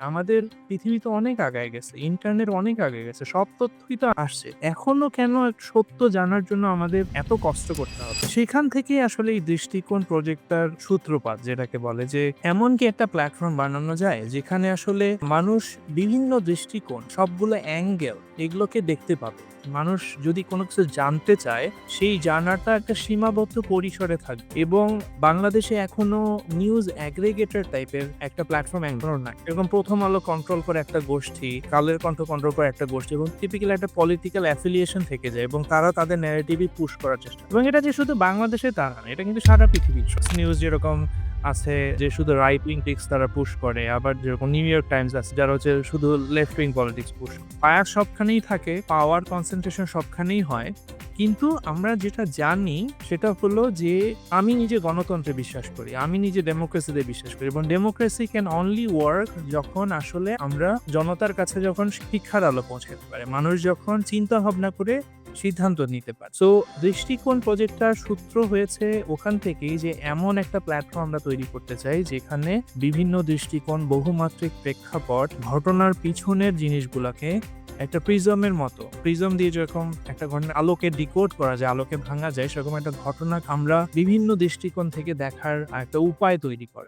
আমাদের পৃথিবী তো অনেক আগায় গেছে। ইন্টারনেট অনেক আগায় গেছে। সব তথ্যই তো আসছে। এখনো কেন সত্য জানার জন্য আমাদের এত কষ্ট করতে হবে? সেখান থেকেই আসলে এই দৃষ্টিকোণ প্রজেক্টটার সূত্রপাত যেটাকে বলে যে, এমন কি একটা প্ল্যাটফর্ম বানানো যায় যেখানে আসলে মানুষ বিভিন্ন দৃষ্টিকোণ, সবগুলো অ্যাঙ্গেল এগুলোকে দেখতে পাবে। মানুষ যদি কোনো কিছু জানতে চায়, সেই জানাটা একটা সীমাবদ্ধ পরিসরে থাকবে এবং বাংলাদেশে এখনো নিউজ অ্যাগ্রিগেটর টাইপের একটা প্ল্যাটফর্ম এখনো নাই। এরকম 'প্রথম আলো' কন্ট্রোল করে একটা গোষ্ঠী, 'কালের কণ্ঠ' কন্ট্রোল করে একটা গোষ্ঠী এবং টিপিক্যাল একটা পলিটিক্যাল অ্যাফিলিয়েশন থেকে যায় এবং তারা তাদের ন্যারেটিভই পুশ করার চেষ্টা করে। এবং এটা যে শুধু বাংলাদেশে তা না, এটা কিন্তু সারা পৃথিবীর। নিউজ যেরকম আছে যে শুধু রাইট উইং টেক্স তারা পুশ করে। আবার যেরকম 'নিউ ইয়র্ক টাইমস' আছে যারা হচ্ছে শুধু লেফট উইং পলিটিক্স পুশ করে। বায়াস সবখানেই থাকে, পাওয়ার কনসেনট্রেশন সবখানেই হয়। কিন্তু আমরা যেটা জানি সেটা হলো যে আমি নিজে গণতন্ত্রে বিশ্বাস করি। আমি নিজে ডেমোক্রেসিতে বিশ্বাস করি এবং ডেমোক্রেসি ক্যান অনলি ওয়ার্ক যখন আসলে আমরা জনতার কাছে যখন শিক্ষার আলো পৌঁছাতে পারে। মানুষ যখন চিন্তা ভাবনা করে সিদ্ধান্ত নিতে পারে। সো দৃষ্টিকোণ প্রজেক্টটার সূত্র হয়েছে ওখান থেকেই যে এমন একটা প্ল্যাটফর্ম আমরা তৈরি করতে চাই যেখানে বিভিন্ন দৃষ্টিকোণ, বহুমাত্রিক প্রেক্ষাপট, ঘটনার পিছনের জিনিসগুলাকে একটা প্রিজমের মতো, প্রিজম দিয়ে যেরকম একটা ঘটনার আলোকে ডিকোড করা যায়, আলোকে ভাঙা যায়, সেরকম একটা ঘটনা আমরা বিভিন্ন দৃষ্টিকোণ থেকে দেখার একটা উপায় তৈরি করা।